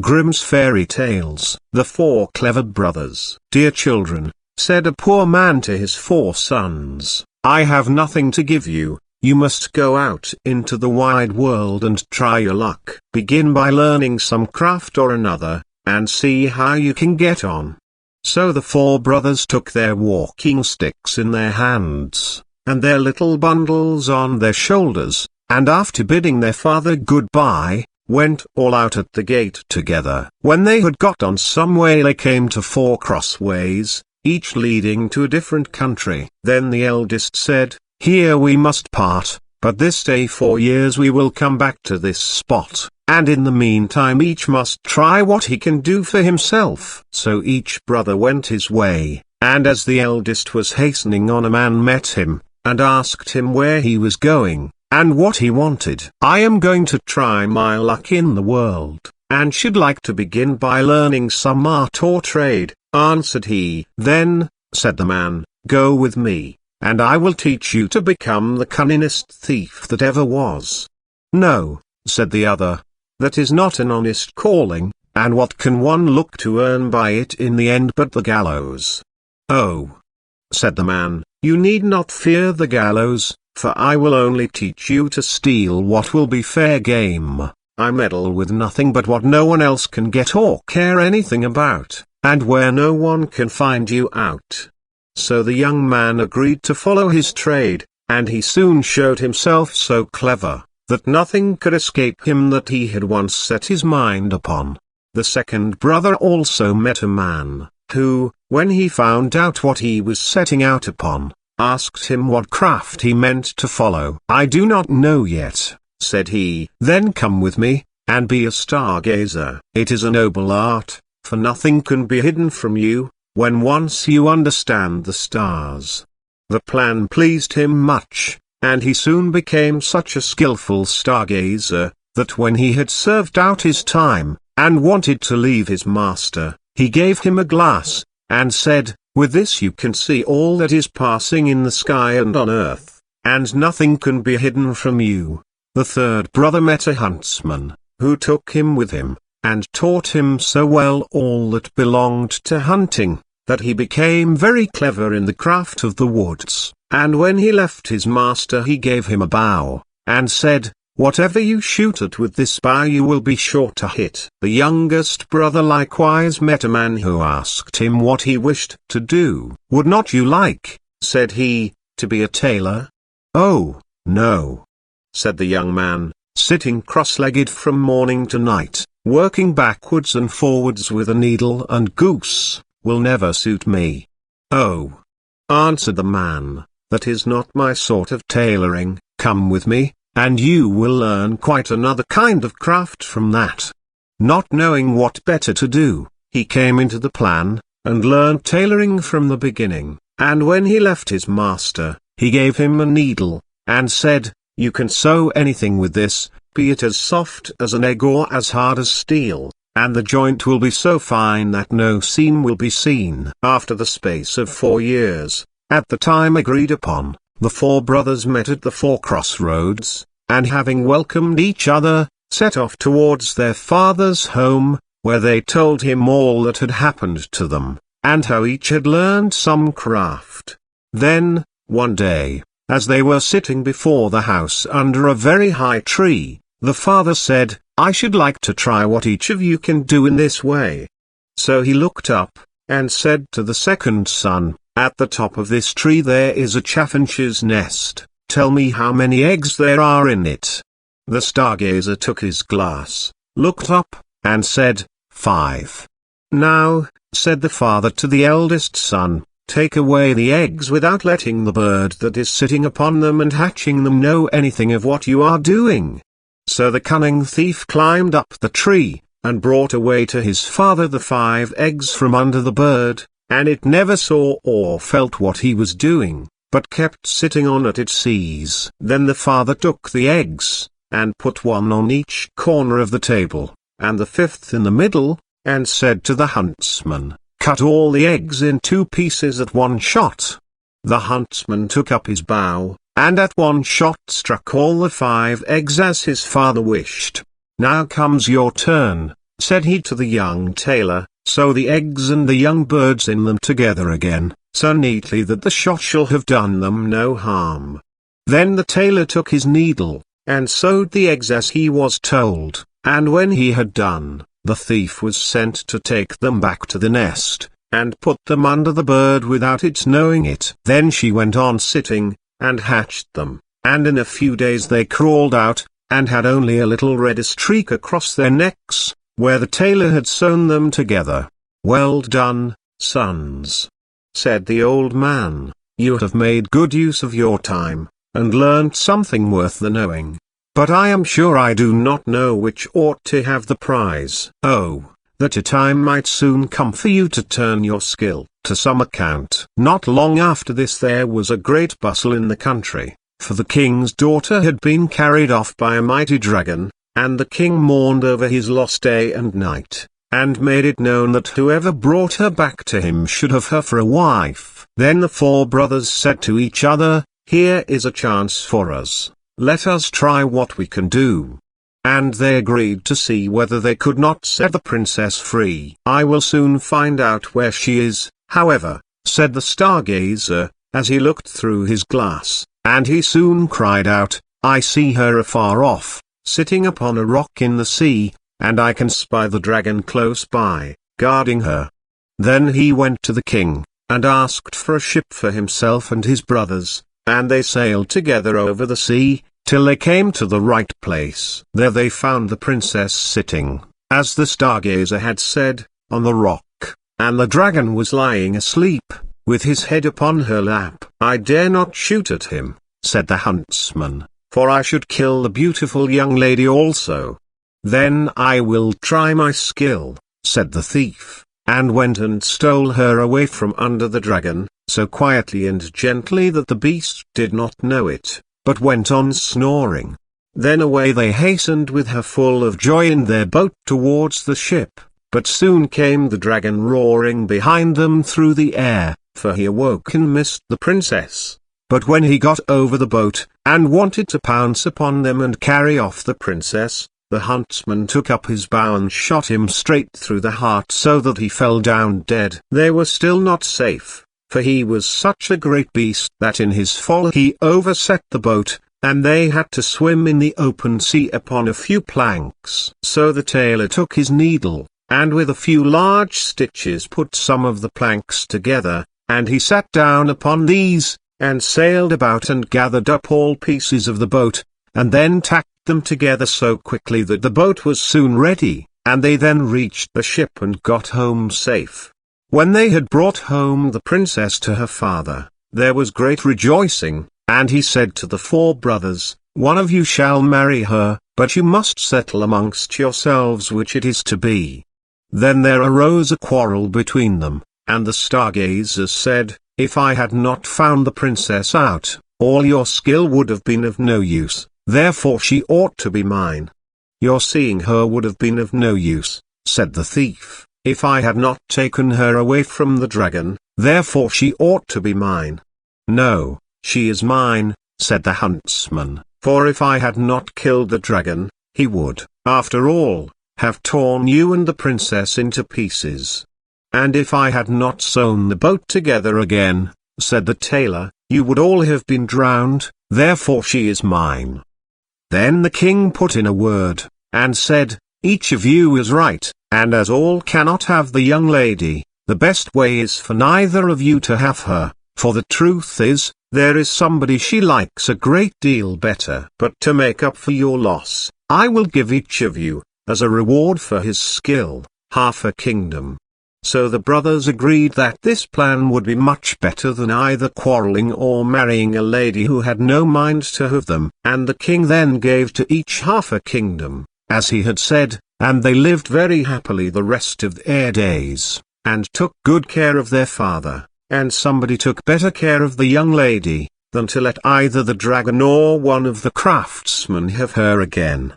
Grimm's Fairy Tales. The Four Clever Brothers. Dear children, said a poor man to his 4 sons, I have nothing to give you. You must go out into the wide world and try your luck. Begin by learning some craft or another, and see how you can get on. So the 4 brothers took their walking sticks in their hands, and their little bundles on their shoulders, and after bidding their father goodbye, went all out at the gate together. When they had got on some way they came to 4 crossways, each leading to a different country. Then the eldest said, Here we must part, but this day 4 years we will come back to this spot, and in the meantime each must try what he can do for himself. So each brother went his way, and as the eldest was hastening on a man met him, and asked him where he was going, and what he wanted. I am going to try my luck in the world, and should like to begin by learning some art or trade, answered he. Then, said the man, go with me, and I will teach you to become the cunningest thief that ever was. No, said the other, that is not an honest calling, and what can one look to earn by it in the end but the gallows? Oh, said the man, you need not fear the gallows, for I will only teach you to steal what will be fair game. I meddle with nothing but what no one else can get or care anything about, and where no one can find you out. So the young man agreed to follow his trade, and he soon showed himself so clever, that nothing could escape him that he had once set his mind upon. The second brother also met a man, who, when he found out what he was setting out upon, asked him what craft he meant to follow. I do not know yet, said he. Then come with me, and be a stargazer. It is a noble art, for nothing can be hidden from you, when once you understand the stars. The plan pleased him much, and he soon became such a skillful stargazer, that when he had served out his time, and wanted to leave his master, he gave him a glass, and said, with this you can see all that is passing in the sky and on earth, and nothing can be hidden from you. The third brother met a huntsman, who took him with him, and taught him so well all that belonged to hunting, that he became very clever in the craft of the woods. And when he left his master he gave him a bow, and said, whatever you shoot at with this bow you will be sure to hit. The youngest brother likewise met a man who asked him what he wished to do. Would not you like, said he, to be a tailor? Oh, no, said the young man, sitting cross-legged from morning to night, working backwards and forwards with a needle and goose, will never suit me. Oh, answered the man, that is not my sort of tailoring. Come with me, and you will learn quite another kind of craft from that. Not knowing what better to do, he came into the plan, and learned tailoring from the beginning, and when he left his master, he gave him a needle, and said, you can sew anything with this, be it as soft as an egg or as hard as steel, and the joint will be so fine that no seam will be seen. After the space of 4 years, at the time agreed upon, the 4 brothers met at the 4 crossroads, and having welcomed each other, set off towards their father's home, where they told him all that had happened to them, and how each had learned some craft. Then, one day, as they were sitting before the house under a very high tree, the father said, I should like to try what each of you can do in this way. So he looked up, and said to the second son, at the top of this tree there is a chaffinch's nest, tell me how many eggs there are in it. The stargazer took his glass, looked up, and said, 5. Now, said the father to the eldest son, take away the eggs without letting the bird that is sitting upon them and hatching them know anything of what you are doing. So the cunning thief climbed up the tree, and brought away to his father the 5 eggs from under the bird, and it never saw or felt what he was doing, but kept sitting on at its ease. Then the father took the eggs, and put one on each corner of the table, and the 5th in the middle, and said to the huntsman, cut all the eggs in 2 pieces at one shot. The huntsman took up his bow, and at one shot struck all the 5 eggs as his father wished. Now comes your turn, said he to the young tailor, sew the eggs and the young birds in them together again, so neatly that the shot shall have done them no harm. Then the tailor took his needle, and sewed the eggs as he was told, and when he had done, the thief was sent to take them back to the nest, and put them under the bird without its knowing it. Then she went on sitting, and hatched them, and in a few days they crawled out, and had only a little red streak across their necks, where the tailor had sewn them together. "Well done, sons," said the old man, "you have made good use of your time, and learnt something worth the knowing. But I am sure I do not know which ought to have the prize. Oh, that a time might soon come for you to turn your skill to some account." Not long after this there was a great bustle in the country, for the king's daughter had been carried off by a mighty dragon, and the king mourned over his loss day and night, and made it known that whoever brought her back to him should have her for a wife. Then the four brothers said to each other, "Here is a chance for us, let us try what we can do." And they agreed to see whether they could not set the princess free. "I will soon find out where she is, however," said the stargazer, as he looked through his glass, and he soon cried out, "I see her afar off, sitting upon a rock in the sea, and I can spy the dragon close by, guarding her." Then he went to the king, and asked for a ship for himself and his brothers, and they sailed together over the sea, till they came to the right place. There they found the princess sitting, as the stargazer had said, on the rock, and the dragon was lying asleep, with his head upon her lap. "I dare not shoot at him," said the huntsman, "for I should kill the beautiful young lady also." "Then I will try my skill," said the thief, and went and stole her away from under the dragon, so quietly and gently that the beast did not know it, but went on snoring. Then away they hastened with her full of joy in their boat towards the ship, but soon came the dragon roaring behind them through the air, for he awoke and missed the princess. But when he got over the boat, and wanted to pounce upon them and carry off the princess, the huntsman took up his bow and shot him straight through the heart so that he fell down dead. They were still not safe, for he was such a great beast that in his fall he overset the boat, and they had to swim in the open sea upon a few planks. So the tailor took his needle, and with a few large stitches put some of the planks together, and he sat down upon these, and sailed about and gathered up all pieces of the boat, and then tacked them together so quickly that the boat was soon ready, and they then reached the ship and got home safe. When they had brought home the princess to her father, there was great rejoicing, and he said to the four brothers, "One of you shall marry her, but you must settle amongst yourselves which it is to be." Then there arose a quarrel between them, and the stargazer said, "If I had not found the princess out, all your skill would have been of no use, therefore she ought to be mine." "Your seeing her would have been of no use," said the thief, "if I had not taken her away from the dragon, therefore she ought to be mine." "No, she is mine," said the huntsman, "for if I had not killed the dragon, he would, after all, have torn you and the princess into pieces. And if I had not sewn the boat together again," said the tailor, "you would all have been drowned, therefore she is mine." Then the king put in a word, and said, "Each of you is right, and as all cannot have the young lady, the best way is for neither of you to have her, for the truth is, there is somebody she likes a great deal better. But to make up for your loss, I will give each of you, as a reward for his skill, half a kingdom." So the brothers agreed that this plan would be much better than either quarreling or marrying a lady who had no mind to have them. And the king then gave to each half a kingdom, as he had said, and they lived very happily the rest of their days, and took good care of their father, and somebody took better care of the young lady, than to let either the dragon or one of the craftsmen have her again.